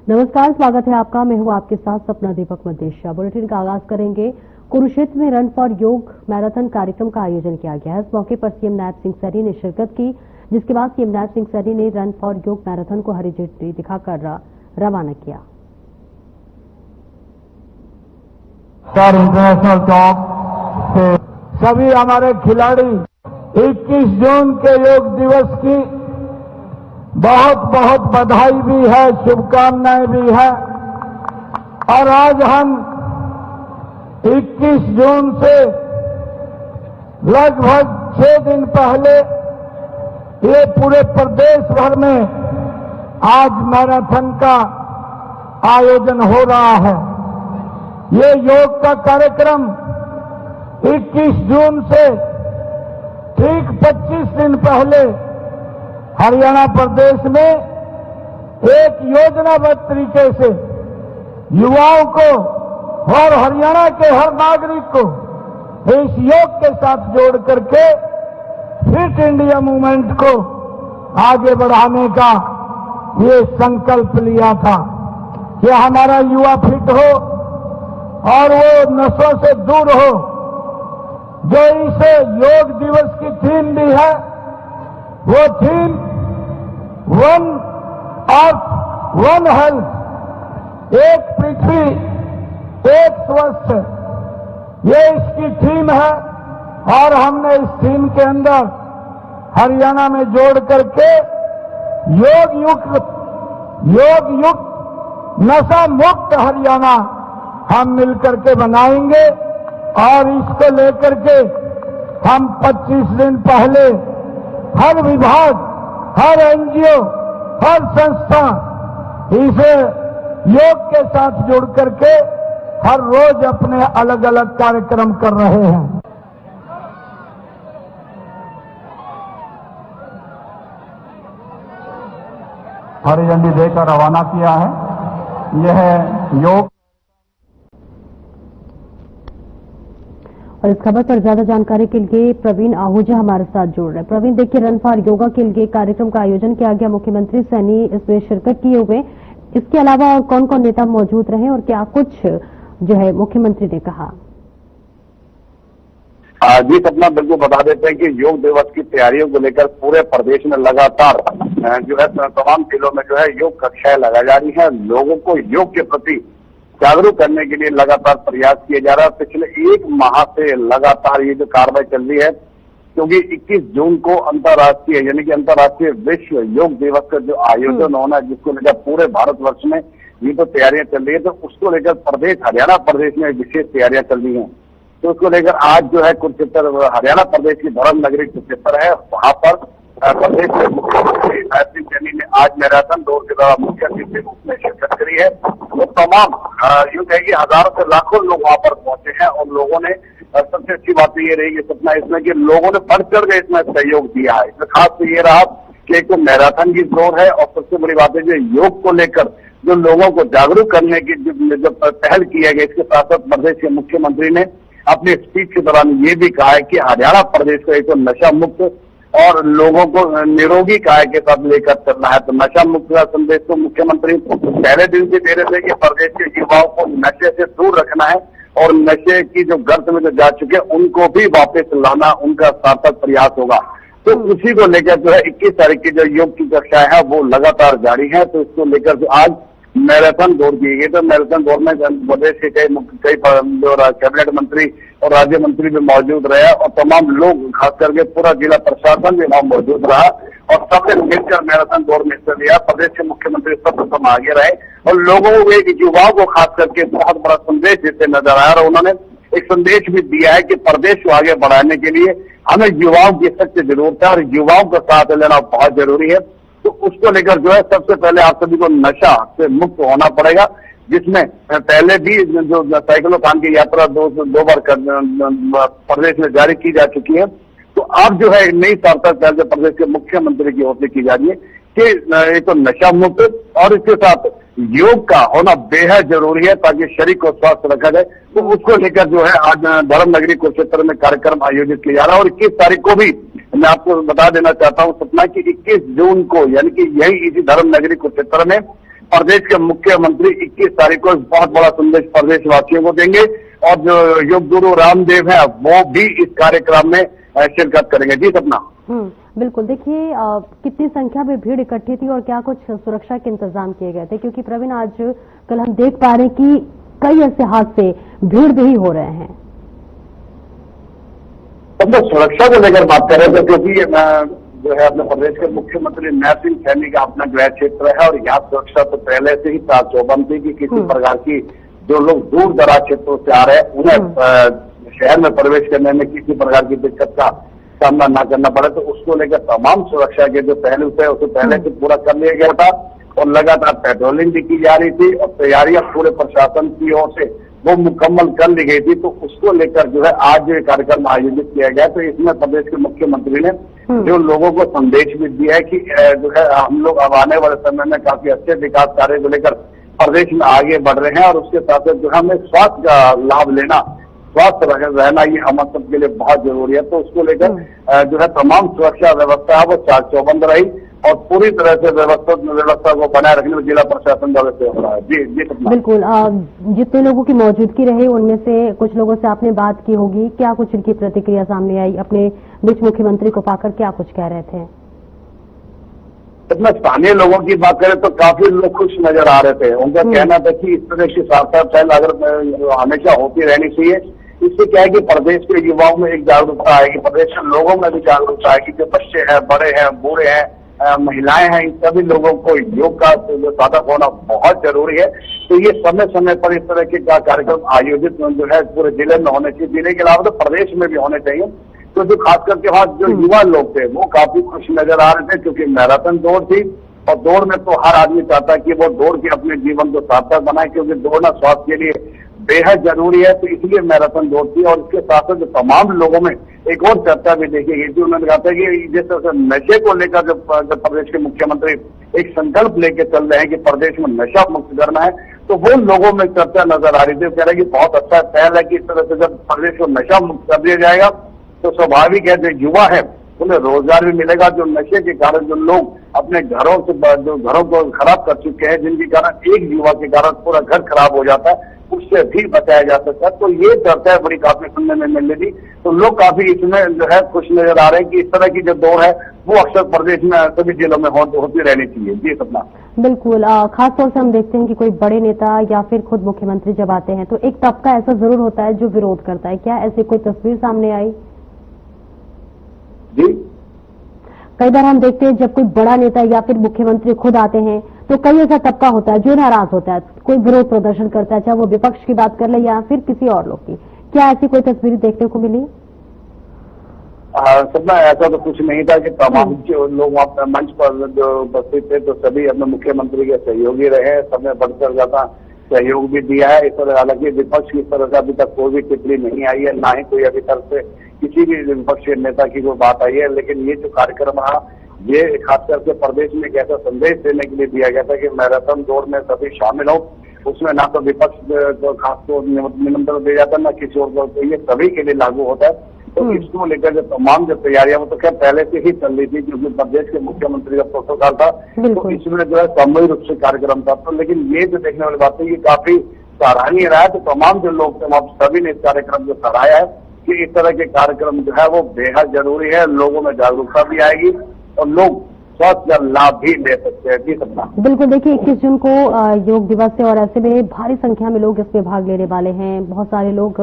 नमस्कार, स्वागत है आपका। मैं हूं आपके साथ सपना दीपक मदेशिया। बुलेटिन का आगाज करेंगे। कुरुक्षेत्र में रन फॉर योग मैराथन कार्यक्रम का आयोजन किया गया है। इस मौके पर सीएम नायब सिंह सैनी ने शिरकत की, जिसके बाद सीएम नायब सिंह सैनी ने रन फॉर योग मैराथन को हरी झंडी दिखाकर रवाना किया। इंटरनेशनल टॉप से सभी हमारे खिलाड़ी 21 जून के योग दिवस की बहुत बहुत बधाई भी है, शुभकामनाएं भी है। और आज हम 21 जून से लगभग 6 दिन पहले ये पूरे प्रदेश भर में आज मैराथन का आयोजन हो रहा है। ये योग का कार्यक्रम 21 जून से ठीक 25 दिन पहले हरियाणा प्रदेश में एक योजनाबद्ध तरीके से युवाओं को और हरियाणा के हर नागरिक को इस योग के साथ जोड़ करके फिट इंडिया मूवमेंट को आगे बढ़ाने का ये संकल्प लिया था कि हमारा युवा फिट हो और वो नशों से दूर हो। जो इस योग दिवस की थीम भी है, वो theme one earth one health, एक पृथ्वी एक स्वस्थ, ये इसकी थीम है। और हमने इस थीम के अंदर हरियाणा में जोड़ करके योग युक्त नशा मुक्त हरियाणा हम मिलकर के बनाएंगे। और इसको लेकर के हम 25 दिन पहले हर विभाग, हर एनजीओ, हर संस्था इसे योग के साथ जुड़ करके हर रोज अपने अलग अलग कार्यक्रम कर रहे हैं। हरी झंडी देकर रवाना किया है। यह योग। और इस खबर पर ज्यादा जानकारी के लिए प्रवीण आहूजा हमारे साथ जुड़ रहे हैं। प्रवीण, देखिए, रन फॉर योगा के लिए कार्यक्रम का आयोजन किया गया। मुख्यमंत्री सैनी इसमें शिरकत किए हुए। इसके अलावा और कौन कौन नेता मौजूद रहे और क्या कुछ जो है मुख्यमंत्री ने कहा? जी सपना, बिल्कुल बता देते हैं कि योग दिवस की तैयारियों को लेकर पूरे प्रदेश में लगातार जो है तमाम जिलों में जो है योग कक्षाएं लगाई जा रही है। लोगों को योग के प्रति जागरूक करने के लिए लगातार प्रयास किए जा रहा है। पिछले 1 माह से लगातार ये जो कार्रवाई चल रही है, क्योंकि 21 जून को अंतर्राष्ट्रीय यानी कि अंतर्राष्ट्रीय विश्व योग दिवस का जो आयोजन होना है, जिसको लेकर पूरे भारतवर्ष में ये तो तैयारियां चल रही है, तो उसको लेकर प्रदेश हरियाणा प्रदेश में विशेष तैयारियां चल रही है। तो उसको लेकर आज जो है कुरुक्षेत्र हरियाणा प्रदेश की धर्म नगरी कुरुक्षेत्र है, वहां पर प्रदेश के मुख्यमंत्री नायब सिंह सैनी ने आज मैराथन दौड़ के द्वारा मुख्य अतिथि के रूप में शिरकत करी है। वो तमाम यूं कहें कि हजारों से लाखों लोग वहां पर पहुंचे हैं और लोगों ने सबसे अच्छी बात ये रही है सपना इसमें कि लोगों ने बढ़ चढ़ के इसमें सहयोग दिया है। इसमें खास तो ये रहा कि एक तो मैराथन की दौड़ है और सबसे बड़ी बात है जो योग को लेकर जो लोगों को जागरूक करने की जो पहल की है, इसके साथ साथ प्रदेश के मुख्यमंत्री ने अपनी स्पीच के दौरान ये भी कहा है कि हरियाणा प्रदेश को एक तो नशा मुक्त और लोगों को निरोगी काय के साथ लेकर चलना है। तो नशा मुक्त का संदेश तो मुख्यमंत्री पहले दिन से दे रहे थे कि प्रदेश के युवाओं को नशे से दूर रखना है और नशे की जो गर्त में जो जा चुके हैं उनको भी वापस लाना उनका सार्थक प्रयास होगा। तो उसी को लेकर जो है 21 तारीख की जो योग की कक्षाएं हैं वो लगातार जारी है। तो इसको लेकर जो आज मैराथन दौड़ की गई, तो मैराथन दौड़ में प्रदेश के कई जो कैबिनेट मंत्री और राज्य मंत्री भी मौजूद रहे और तमाम लोग, खास करके पूरा जिला प्रशासन भी वहां मौजूद रहा और सबने मिलकर मैराथन दौड़ में हिस्सा लिया। प्रदेश के मुख्यमंत्री सर्वप्रथम आगे रहे और लोगों को एक युवाओं को खास करके बहुत बड़ा संदेश देते नजर आया और उन्होंने एक संदेश भी दिया है कि प्रदेश को आगे बढ़ाने के लिए हमें युवाओं की सख्त जरूरत है और युवाओं का साथ लेना बहुत जरूरी है। तो उसको लेकर जो है सबसे पहले आप सभी को नशा से मुक्त होना पड़ेगा, जिसमें पहले भी जो साइकिलों कान की यात्रा दो बार प्रदेश में जारी की जा चुकी है। तो अब जो है नई सार्थक पहल जो प्रदेश के मुख्यमंत्री की ओर से की जा रही है कि एक तो नशा मुक्त और इसके साथ योग का होना बेहद जरूरी है ताकि शरीर को स्वस्थ रखा जाए। तो उसको लेकर जो है आज धर्म नगरी कुरुक्षेत्र में कार्यक्रम आयोजित किया जा रहा है और 21 तारीख को भी मैं आपको बता देना चाहता हूं सपना कि 21 जून को यानी कि यही इसी धर्म नगरी कुरुक्षेत्र में प्रदेश के मुख्यमंत्री 21 तारीख को बहुत बड़ा संदेश प्रदेशवासियों को देंगे और जो योग गुरु रामदेव है वो भी इस कार्यक्रम में शिरकत करेंगे। जी सपना। बिल्कुल। देखिए कितनी संख्या में भीड़ इकट्ठी थी और क्या कुछ सुरक्षा के इंतजाम किए गए थे, क्योंकि प्रवीण आज कल हम देख पा रहे हैं कि कई ऐसे हादसे भीड़ में ही हो रहे हैं। हम लोग सुरक्षा को लेकर बात कर रहे थे, क्योंकि जो है अपने प्रदेश के मुख्यमंत्री नैब सिंह सैनी का अपना गृह क्षेत्र है और यहाँ सुरक्षा तो पहले से ही चौबंद थी कि किसी प्रकार की जो लोग दूर दराज क्षेत्रों से आ रहे हैं उन्हें शहर में प्रवेश करने में किसी प्रकार की दिक्कत का सामना ना करना पड़े, तो उसको लेकर तमाम सुरक्षा के जो पहलू थे उसे पहले से पूरा कर लिया गया था और लगातार पेट्रोलिंग भी की जा रही थी और तैयारियां पूरे प्रशासन की ओर से वो मुकम्मल कर ली गई थी। तो उसको लेकर जो है आज ये कार्यक्रम आयोजित किया गया। तो इसमें प्रदेश के मुख्यमंत्री ने जो लोगों को संदेश भी दिया है कि जो है हम लोग अब आने वाले समय में काफी अच्छे विकास कार्य को लेकर प्रदेश में आगे बढ़ रहे हैं और उसके साथ साथ जो है हमें स्वास्थ्य का लाभ लेना, स्वस्थ रहना ये हम सबके लिए बहुत जरूरी है। तो उसको लेकर जो है तमाम सुरक्षा व्यवस्था है वो चौबंद रही और पूरी तरह से व्यवस्था को बनाए रखने में जिला प्रशासन द्वारा से हो रहा है। जी जी बिल्कुल। जितने लोगों की मौजूदगी रही उनमें से कुछ लोगों से आपने बात की होगी, क्या कुछ इनकी प्रतिक्रिया सामने आई? अपने बीच मुख्यमंत्री को पाकर क्या कुछ कह रहे थे? इसमें स्थानीय लोगों की बात करें तो काफी लोग खुश नजर आ रहे थे। उनका कहना था कि इस तरह की सार्थकता पहल अगर हमेशा होती रहनी चाहिए। इससे क्या है कि प्रदेश के युवाओं में एक जागरूकता आएगी, प्रदेश के लोगों में भी जागरूकता आएगी। जो बच्चे हैं, बड़े हैं, बूढ़े हैं, महिलाएं हैं, इन सभी लोगों को योग का जो साधक होना बहुत जरूरी है। तो ये समय समय पर इस तरह के कार्यक्रम आयोजित जो है पूरे जिले में होने चाहिए, जिले के अलावा तो प्रदेश में भी होने चाहिए। तो जो खास करके वहाँ जो युवा लोग थे वो काफी खुश नजर आ रहे थे, क्योंकि मैराथन दौड़ थी और दौड़ में तो हर आदमी चाहता है कि वो दौड़ के अपने जीवन को सार्थक बनाए, क्योंकि दौड़ना स्वास्थ्य के लिए बेहद जरूरी है। तो इसलिए मैराथन दौड़ थी और इसके साथ साथ तमाम लोगों में एक और चर्चा भी देखी गई थी। उन्होंने कहा था कि जिस तरह से नशे को लेकर जब प्रदेश के मुख्यमंत्री एक संकल्प लेके चल रहे हैं कि प्रदेश में नशा मुक्त करना है, तो वो लोगों में चर्चा नजर आ रही थी। कह रहे कि बहुत अच्छा पहल है कि इस तरह से जब प्रदेश को नशा मुक्त कर दिया जाएगा तो स्वाभाविक है जो युवा है उन्हें रोजगार भी मिलेगा। जो नशे के कारण जो लोग अपने घरों को खराब कर चुके हैं, जिनके कारण एक युवा के कारण पूरा घर खराब हो जाता है, उससे भी बचाया जा सकता है। तो ये चर्चा बड़ी काफी सुनने में मिल रही थी। तो लोग काफी इसमें जो है खुश नजर आ रहे हैं कि इस तरह की जो दौड़ है वो अक्सर प्रदेश में सभी जिलों में होती रहनी चाहिए। जी सपना। बिल्कुल। खासतौर से हम देखते हैं कि कोई बड़े नेता या फिर खुद मुख्यमंत्री जब आते हैं तो एक तबका ऐसा जरूर होता है जो विरोध करता है। क्या ऐसी कोई तस्वीर सामने आई? जी, कई बार हम देखते हैं जब कोई बड़ा नेता या फिर मुख्यमंत्री खुद आते हैं तो कई ऐसा तबका होता है जो नाराज होता है, कोई विरोध प्रदर्शन करता है, चाहे वो विपक्ष की बात कर ले या फिर किसी और लोग की। क्या ऐसी कोई तस्वीर देखने को मिली? सपना ऐसा तो कुछ नहीं था कि तमाम जो लोग अपने मंच पर जो उपस्थित थे तो सभी अपने मुख्यमंत्री के सहयोगी रहे, सबने बढ़ जाता सहयोग भी दिया है। इस तरह हालांकि विपक्ष की तरफ से अभी तक कोई भी टिप्पणी नहीं आई है, ना ही कोई अभी तक से किसी भी विपक्षी नेता की कोई बात आई है। लेकिन ये जो कार्यक्रम रहा ये खास करके प्रदेश में एक ऐसा संदेश देने के लिए दिया गया था कि मैराथन दौड़ में सभी शामिल हो। उसमें ना तो विपक्ष को खास तौर निमंत्रण दिया जाता है, ना किसी और को, तो ये सभी के लिए लागू होता है। तो इसको लेकर जो तमाम जो तैयारियां वो तो खैर पहले से ही चल रही थी, क्योंकि प्रदेश के मुख्यमंत्री का प्रोटोकॉल था। तो इसमें जो है सामूहिक रूप से कार्यक्रम था। तो लेकिन ये जो देखने वाली बात है ये काफी सराहनीय रहा है। तो तमाम जो लोग थे वहाँ सभी ने इस कार्यक्रम को सराहाया है कि इस तरह के कार्यक्रम जो है वो बेहद जरूरी है, लोगों में जागरूकता भी आएगी और लोग स्वास्थ्य का लाभ भी ले सकते हैं। जी सपना। बिल्कुल। देखिए 21 जून को योग दिवस है और ऐसे में भारी संख्या में लोग इसमें भाग लेने वाले हैं। बहुत सारे लोग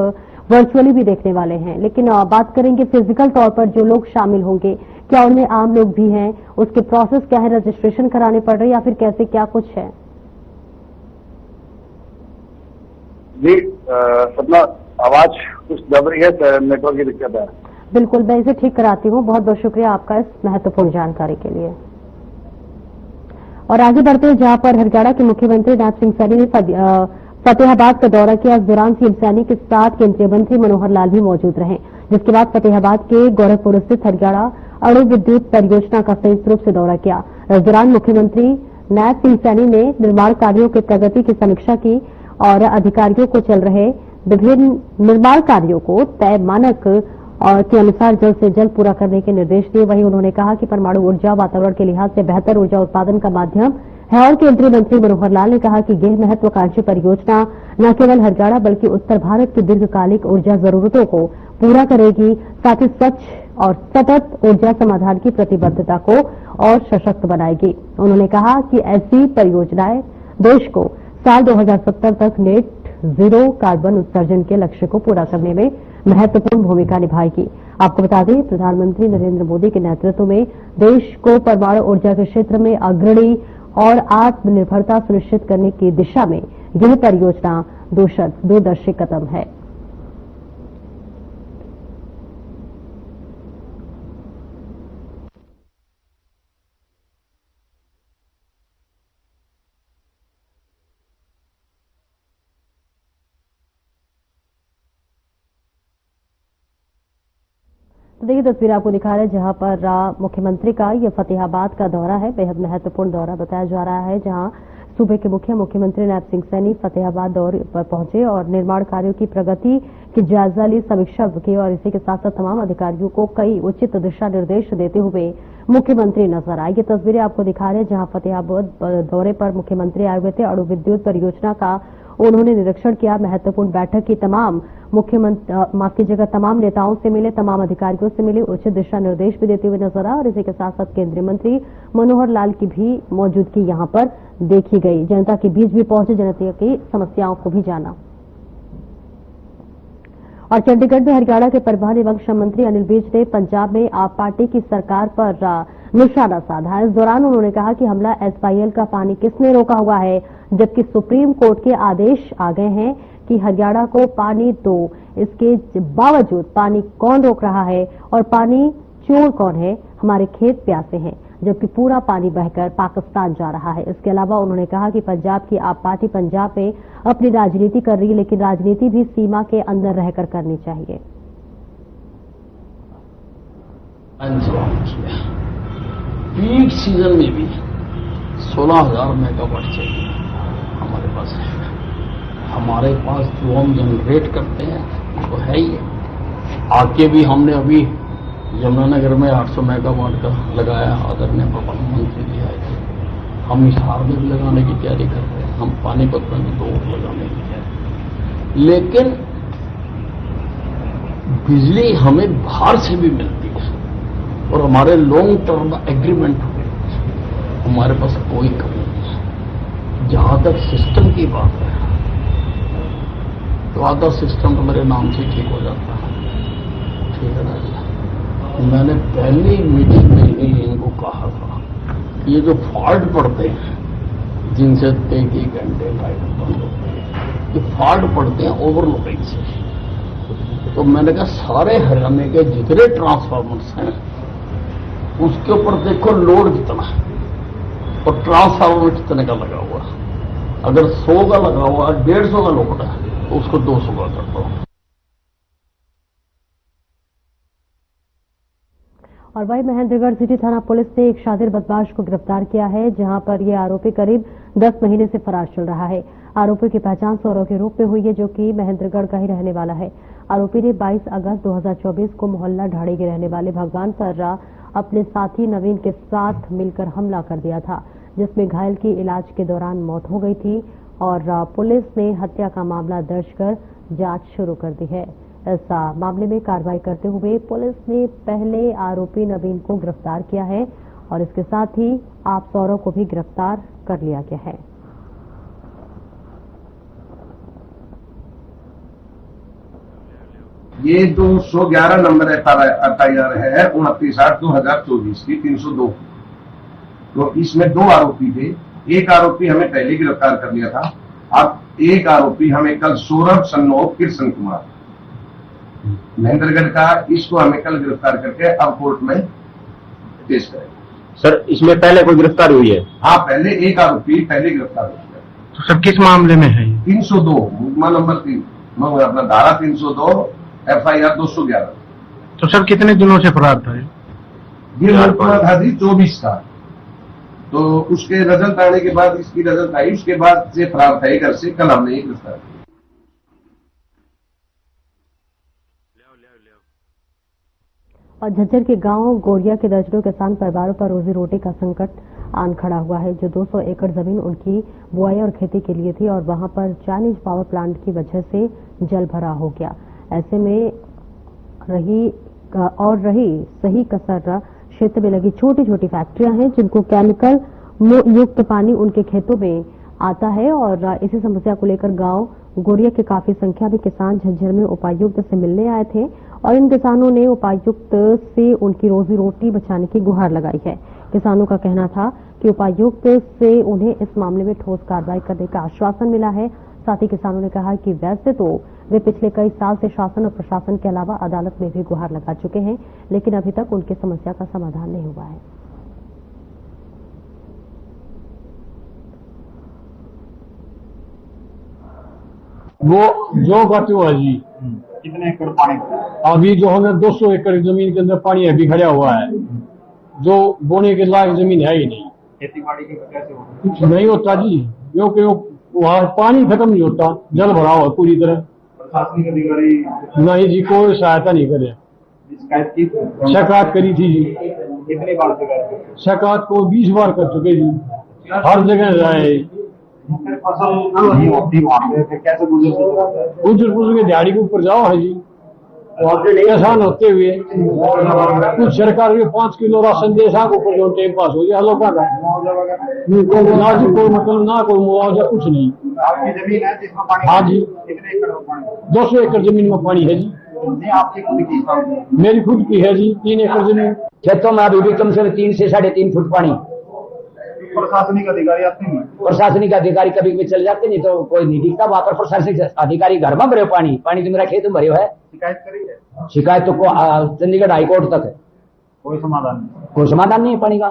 वर्चुअली भी देखने वाले हैं। लेकिन बात करेंगे फिजिकल तौर पर जो लोग शामिल होंगे, क्या उनमें आम लोग भी हैं? उसके प्रोसेस क्या है? रजिस्ट्रेशन कराने पड़ रहे या फिर कैसे क्या कुछ है? जी सपना, आवाज कुछ दब रही है, नेटवर्क की दिक्कत है। बिल्कुल, मैं इसे ठीक कराती हूँ। बहुत बहुत शुक्रिया आपका इस महत्वपूर्ण जानकारी के लिए। और आगे बढ़ते हैं जहां पर हरियाणा के मुख्यमंत्री नैब सिंह सैनी ने फतेहाबाद का दौरा किया। इस दौरान सीएम सैनी के साथ केंद्रीय मंत्री मनोहर लाल भी मौजूद रहे, जिसके बाद फतेहाबाद के गोरखपुर स्थित हरियाणा अणु विद्युत परियोजना का संयुक्त रूप से दौरा किया। इस दौरान मुख्यमंत्री नैब सिंह सैनी ने निर्माण कार्यों की प्रगति की समीक्षा की और अधिकारियों को चल रहे विभिन्न निर्माण कार्यों को तय मानक और के अनुसार जल्द से जल्द पूरा करने के निर्देश दिए। वहीं उन्होंने कहा कि परमाणु ऊर्जा वातावरण के लिहाज से बेहतर ऊर्जा उत्पादन का माध्यम है और केंद्रीय मंत्री मनोहर लाल ने कहा कि यह महत्वाकांक्षी परियोजना न केवल हरियाणा बल्कि उत्तर भारत की दीर्घकालिक ऊर्जा जरूरतों को पूरा करेगी, साथ ही स्वच्छ और सतत ऊर्जा समाधान की प्रतिबद्धता को और सशक्त बनाएगी। उन्होंने कहा कि ऐसी परियोजनाएं देश को साल 2070 तक नेट जीरो कार्बन उत्सर्जन के लक्ष्य को पूरा करने में महत्वपूर्ण भूमिका निभाएगी। आपको बता दें, प्रधानमंत्री नरेंद्र मोदी के नेतृत्व में देश को परमाणु ऊर्जा के क्षेत्र में अग्रणी और आत्मनिर्भरता सुनिश्चित करने की दिशा में यह परियोजना दूरदर्शी कदम है। तो देखिए तस्वीर आपको दिखा रहे हैं जहां पर मुख्यमंत्री का यह फतेहाबाद का दौरा है, बेहद महत्वपूर्ण दौरा बताया जा रहा है, जहां सूबे के मुख्यमंत्री नैब सिंह सैनी फतेहाबाद दौरे पर पहुंचे और निर्माण कार्यों की प्रगति की जायजा ली, समीक्षा की और इसी के साथ साथ तमाम अधिकारियों को कई उचित दिशा निर्देश देते हुए मुख्यमंत्री नजर आए। ये तस्वीरें आपको दिखा रहे हैं जहां फतेहाबाद दौरे पर मुख्यमंत्री आए हुए थे। अणु विद्युत परियोजना का उन्होंने निरीक्षण किया। महत्वपूर्ण बैठक की तमाम तमाम नेताओं से मिले, तमाम अधिकारियों से मिले, उचित दिशा निर्देश भी देते हुए नजर आए और इसी के साथ साथ केंद्रीय मंत्री मनोहर लाल की भी मौजूदगी यहां पर देखी गई। जनता के बीच भी पहुंचे, जनता की समस्याओं को भी जाना। और चंडीगढ़ में हरियाणा के परिवहन एवं श्रम मंत्री अनिल विज ने पंजाब में आप पार्टी की सरकार पर निशाना साधा। इस दौरान उन्होंने कहा कि हमला एसवाईएल का पानी किसने रोका हुआ है, जबकि सुप्रीम कोर्ट के आदेश आ गए हैं कि हरियाणा को पानी दो। इसके बावजूद पानी कौन रोक रहा है और पानी चोर कौन है? हमारे खेत प्यासे हैं, जबकि पूरा पानी बहकर पाकिस्तान जा रहा है। इसके अलावा उन्होंने कहा कि पंजाब की आप पार्टी पंजाब में अपनी राजनीति कर रही है, लेकिन राजनीति भी सीमा के अंदर रहकर करनी चाहिए। पीक सीजन में भी 16,000 मेगावाट चाहिए हमारे पास है। हमारे पास जो हम जनरेट करते हैं वो है ही है। आके भी हमने अभी यमुनानगर में 800 मेगावाट का लगाया, आदरणीय प्रधानमंत्री जी आए थे। हम हिसार में भी लगाने की तैयारी कर रहे हैं, हम पानीपत में भी 2 लगाने की तैयारी। लेकिन बिजली हमें बाहर से भी मिलती है और हमारे लॉन्ग टर्म एग्रीमेंट हुए, हमारे पास कोई कमी नहीं है। जहां तक सिस्टम की बात है तो आधा सिस्टम तो मेरे नाम से ठीक हो जाता है, ठीक है ना जी। मैंने पहली मीटिंग में ही इनको कहा था, ये जो फॉल्ट पड़ते हैं जिनसे 1 घंटे लाइट बंद होते हैं, ये फॉल्ट पड़ते हैं ओवरलोडिंग से। तो मैंने कहा सारे हरियाणा के जितने ट्रांसफार्मर्स हैं उसके ऊपर देखो लोड कितना है और ट्रांसफार्मर कितने का लगा हुआ। अगर 100 का लगा हुआ 150 का लोड है तो उसको 200 का कर दो। और वही महेंद्रगढ़ सिटी थाना पुलिस ने एक शातिर बदमाश को गिरफ्तार किया है, जहां पर यह आरोपी करीब 10 महीने से फरार चल रहा है। आरोपी की पहचान सौरव के रूप में हुई है, जो कि महेंद्रगढ़ का ही रहने वाला है। आरोपी ने 22 अगस्त 2024 को मोहल्ला ढाड़ी के रहने वाले भगवान पर अपने साथी नवीन के साथ मिलकर हमला कर दिया था, जिसमें घायल की इलाज के दौरान मौत हो गई थी और पुलिस ने हत्या का मामला दर्ज कर जांच शुरू कर दी है। इस मामले में कार्रवाई करते हुए पुलिस ने पहले आरोपी नवीन को गिरफ्तार किया है और इसके साथ ही आप सौरव को भी गिरफ्तार कर लिया गया है। ये जो 111 नंबर FIR है 29/8/2024 की 302। तो इसमें 2 आरोपी थे। एक आरोपी हमें पहले गिरफ्तार कर लिया था, अब एक आरोपी हमें कल सौरभ सन्नो कृष्ण कुमार महेंद्रगढ़ का, इसको हमें कल गिरफ्तार करके अब कोर्ट में पेश करेंगे। सर इसमें पहले कोई गिरफ्तारी हुई है? हाँ, पहले एक आरोपी पहले गिरफ्तार हो गया। तो सर किस मामले में है? 302 मुकदमा नंबर 3 अपना धारा 302 FIR 211। तो सर कितने दिनों से फरार था ये मुकदमा था जी 24 का। तो उसके रिजल्ट आने के बाद, इसकी रिजल्ट आई, उसके बाद से फरार था घर से। कल हमने ये गिरफ्तार किया। और झज्जर के गांव गोरिया के दर्जनों किसान परिवारों पर रोजी रोटी का संकट आन खड़ा हुआ है, जो 200 एकड़ जमीन उनकी बुआई और खेती के लिए थी और वहां पर चाइनीज पावर प्लांट की वजह से जल भरा हो गया। ऐसे में रही सही कसर क्षेत्र में लगी छोटी छोटी फैक्ट्रियां हैं जिनको केमिकल युक्त पानी उनके खेतों में आता है और इसी समस्या को लेकर गांव गोरिया के काफी संख्या में किसान झज्जर में उपायुक्त से मिलने आए थे और इन किसानों ने उपायुक्त से उनकी रोजी रोटी बचाने की गुहार लगाई है। किसानों का कहना था कि उपायुक्त से उन्हें इस मामले में ठोस कार्रवाई करने का आश्वासन मिला है। साथ ही किसानों ने कहा कि वैसे तो वे पिछले कई साल से शासन और प्रशासन के अलावा अदालत में भी गुहार लगा चुके हैं, लेकिन अभी तक उनकी समस्या का समाधान नहीं हुआ है। वो जो बात हुआ जी, कितने एकड़ पानी? अभी जो हमें 200 एकड़ जमीन के अंदर पानी अभी खड़ा हुआ है, जो बोने के लायक जमीन है ही नहीं। खेती बाड़ी की कैसे होगा? नहीं होता जी, क्योंकि वहाँ पानी खत्म नहीं होता, जल भरा हुआ पूरी तरह। प्रशासनिक अधिकारी नहीं जी, कोई सहायता नहीं करे। शिकायत की? शिकायत करी थी जी, कितनी बार शिकायत को 20 बार कर चुके जी, हर जगह जाए। फसल नहीं होती वहाँ पे, फिर कैसे गुजर के दिहाड़ी के ऊपर जाओ है जी, किसान होते हुए कुछ सरकार भी 5 किलो राशन दे साको ऊपर जो टाइम पास हो जाए लोगों का, ना जी कोई मतलब ना कोई मुआवजा कुछ नहीं। आपकी जमीन है जिसमें पानी? हाँ जी, कितने एकड़ पानी? 200 एकड़ जमीन में पानी है जी। नहीं, आपकी खुद की? मेरी खुद की है जी, 3 एकड़ जमीन। खेतों में अभी भी कम से कम 3 से 3.5 फुट पानी। प्रशासनिक अधिकारी आते नहीं? प्रशासनिक अधिकारी कभी भी चल जाते, नहीं तो कोई नहीं दिखता वहां पर। प्रशासनिक अधिकारी घर में भरे पानी तो मेरा खेत में भरे है। शिकायत करी है? शिकायत तो चंडीगढ़ हाईकोर्ट तक है, कोई समाधान नहीं? कोई समाधान नहीं है पानी का।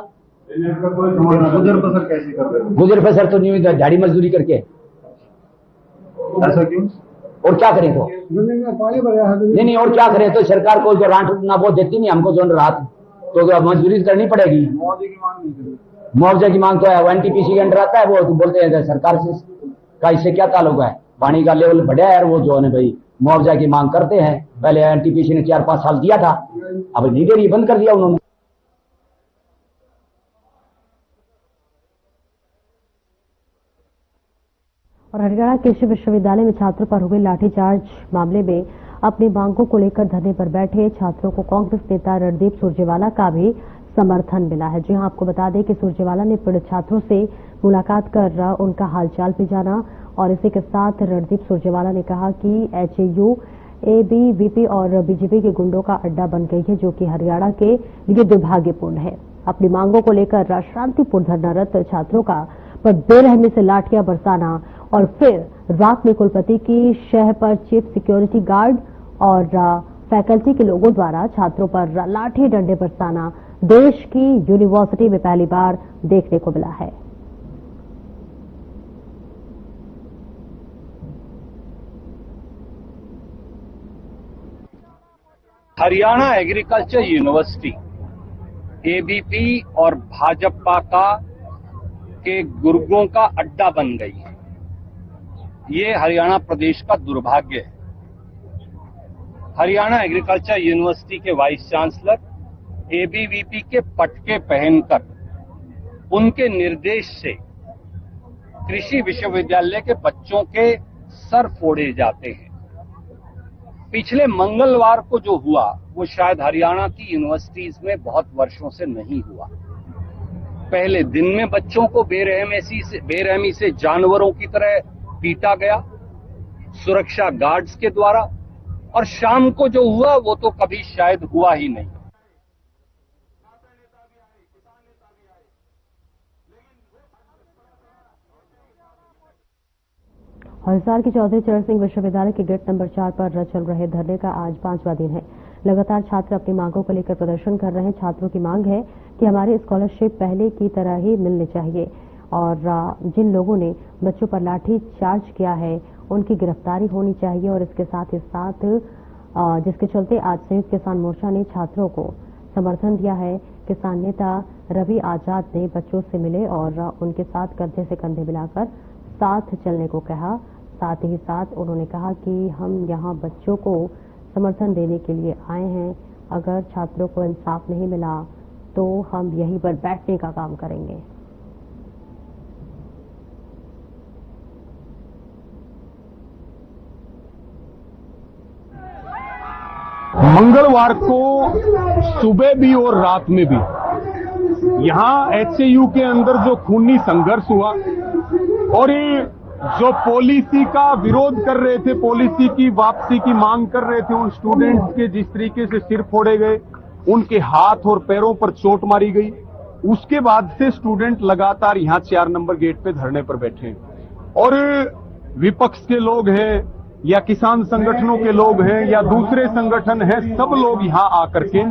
गुजर बसर कैसे कर रहे हो? गुजर बसर तो नहीं, दिहाड़ी मजदूरी करके। ऐसा क्यों? और क्या करें तो? नहीं, और क्या करें तो? सरकार को जो रांट ना वो देती नहीं हमको जो राहत, तो मजदूरी करनी पड़ेगी। मुआवजे की मांग नहीं करी? मुआवजे की मांग तो है, एनटीपीसी के अंडर आता है, वो तो बोलते हैं सरकार से का इससे क्या ताल्लुक है। पानी का लेवल बढ़ा है, वो जो है भाई मुआवजा की मांग करते हैं। पहले एनटीपीसी ने 4-5 साल दिया था, अब नहीं दे रही, बंद कर दिया उन्होंने। और हरियाणा कृषि विश्वविद्यालय में छात्रों पर हुए लाठीचार्ज मामले में अपनी मांगों को लेकर धरने पर बैठे छात्रों को कांग्रेस नेता रणदीप सुरजेवाला का भी समर्थन मिला है। जी हां, आपको बता दें कि सुरजेवाला ने पीड़ित छात्रों से मुलाकात कर उनका हालचाल भी जाना और इसी के साथ रणदीप सुरजेवाला ने कहा कि एचएयू एबीवीपी और बीजेपी के गुंडों का अड्डा बन गई है, जो कि हरियाणा के लिए दुर्भाग्यपूर्ण है। अपनी मांगों को लेकर शांतिपूर्ण धरनारत छात्रों का पर बेरहमी से लाठियां बरसाना और फिर रात में कुलपति की शह पर चीफ सिक्योरिटी गार्ड और फैकल्टी के लोगों द्वारा छात्रों पर लाठी डंडे बरसाना देश की यूनिवर्सिटी में पहली बार देखने को मिला है। हरियाणा एग्रीकल्चर यूनिवर्सिटी एबीपी और भाजपा के गुर्गों का अड्डा बन गई है। ये हरियाणा प्रदेश का दुर्भाग्य है। हरियाणा एग्रीकल्चर यूनिवर्सिटी के वाइस चांसलर एबीवीपी के पटके पहनकर उनके निर्देश से कृषि विश्वविद्यालय के बच्चों के सर फोड़े जाते हैं। पिछले मंगलवार को जो हुआ वो शायद हरियाणा की यूनिवर्सिटीज में बहुत वर्षों से नहीं हुआ। पहले दिन में बच्चों को बेरहमी से जानवरों की तरह पीटा गया सुरक्षा गार्ड्स के द्वारा, और शाम को जो हुआ वो तो कभी शायद हुआ ही नहीं। हिसार के चौधरी चरण सिंह विश्वविद्यालय के गेट नंबर 4 पर चल रहे धरने का आज 5वां दिन है। लगातार छात्र अपनी मांगों को लेकर प्रदर्शन कर रहे हैं। छात्रों की मांग है कि हमारी स्कॉलरशिप पहले की तरह ही मिलनी चाहिए और जिन लोगों ने बच्चों पर लाठी चार्ज किया है उनकी गिरफ्तारी होनी चाहिए। और इसके साथ ही साथ जिसके चलते आज संयुक्त किसान मोर्चा ने छात्रों को समर्थन दिया है। किसान नेता रवि आजाद ने बच्चों से मिले और उनके साथ कंधे से कंधे मिलाकर साथ चलने को कहा। साथ ही साथ उन्होंने कहा कि हम यहाँ बच्चों को समर्थन देने के लिए आए हैं। अगर छात्रों को इंसाफ नहीं मिला तो हम यहीं पर बैठने का काम करेंगे। मंगलवार को सुबह भी और रात में भी यहां एचएयू के अंदर जो खूनी संघर्ष हुआ और ये जो पॉलिसी का विरोध कर रहे थे, पॉलिसी की वापसी की मांग कर रहे थे, उन स्टूडेंट्स के जिस तरीके से सिर फोड़े गए, उनके हाथ और पैरों पर चोट मारी गई, उसके बाद से स्टूडेंट लगातार यहां 4 नंबर गेट पे धरने पर बैठे हैं। और विपक्ष के लोग हैं या किसान संगठनों के लोग हैं या दूसरे संगठन हैं, सब लोग यहां आकर के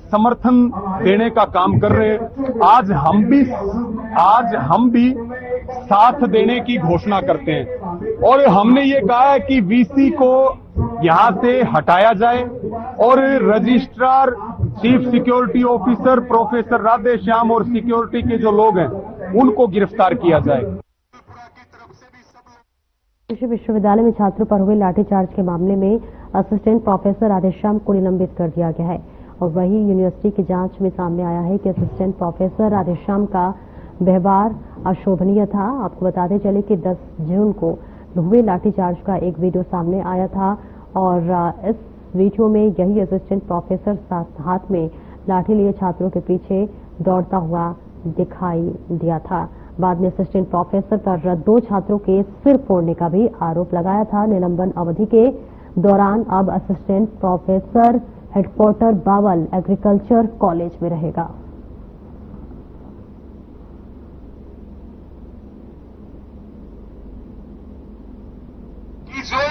समर्थन देने का काम कर रहे हैं। आज हम भी साथ देने की घोषणा करते हैं और हमने ये कहा है कि वीसी को यहां से हटाया जाए और registrar, chief security officer professor Radheshyam और सिक्योरिटी के जो लोग हैं उनको गिरफ्तार किया जाए। कृषि विश्वविद्यालय में छात्रों पर हुए लाठीचार्ज के मामले में असिस्टेंट प्रोफेसर राधेश्याम को निलंबित कर दिया गया है और वही यूनिवर्सिटी की जांच में सामने आया है कि असिस्टेंट प्रोफेसर राधेश्याम का व्यवहार अशोभनीय था। आपको बताते चले कि 10 जून को हुए लाठीचार्ज का एक वीडियो सामने आया था और इस वीडियो में यही असिस्टेंट प्रोफेसर हाथ में लाठी लिए छात्रों के पीछे दौड़ता हुआ दिखाई दिया था। बाद में असिस्टेंट प्रोफेसर पर 2 छात्रों के सिर फोड़ने का भी आरोप लगाया था। निलंबन अवधि के दौरान अब assistant professor headquarter Bawal agriculture college में रहेगा। जो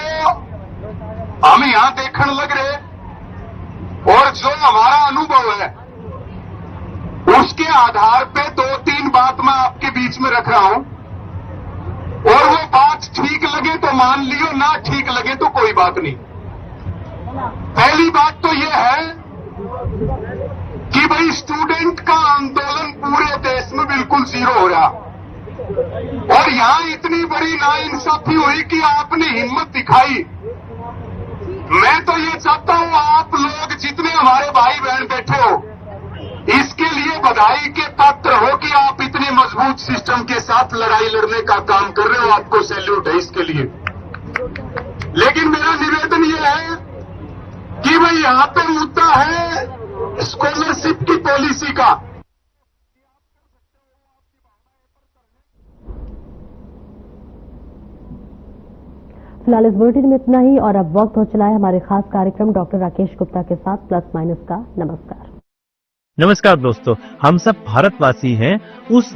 हम यहां देखने लग रहे और जो हमारा अनुभव है उसके आधार पे 2-3 बात मैं आपके बीच में रख रहा हूं और वो बात ठीक लगे तो मान लियो, ना ठीक लगे तो कोई बात नहीं। पहली बात तो ये है कि भाई स्टूडेंट का आंदोलन पूरे देश में बिल्कुल जीरो हो रहा और यहां इतनी बड़ी नाइंसाफी हुई कि आपने हिम्मत दिखाई। मैं तो ये चाहता हूं आप लोग जितने हमारे भाई बहन बैठे हो इसके लिए बधाई के पात्र हो कि आप इतने मजबूत सिस्टम के साथ लड़ाई लड़ने का काम कर रहे हो, आपको सैल्यूट है इसके लिए। लेकिन मेरा निवेदन यह है कि भाई यहां पे मुद्दा है स्कॉलरशिप की पॉलिसी का। फिलहाल इस बुलेटिन में इतना ही और अब वक्त हो चला है हमारे खास कार्यक्रम डॉक्टर राकेश गुप्ता के साथ प्लस माइनस का। नमस्कार दोस्तों, हम सब भारतवासी हैं। उस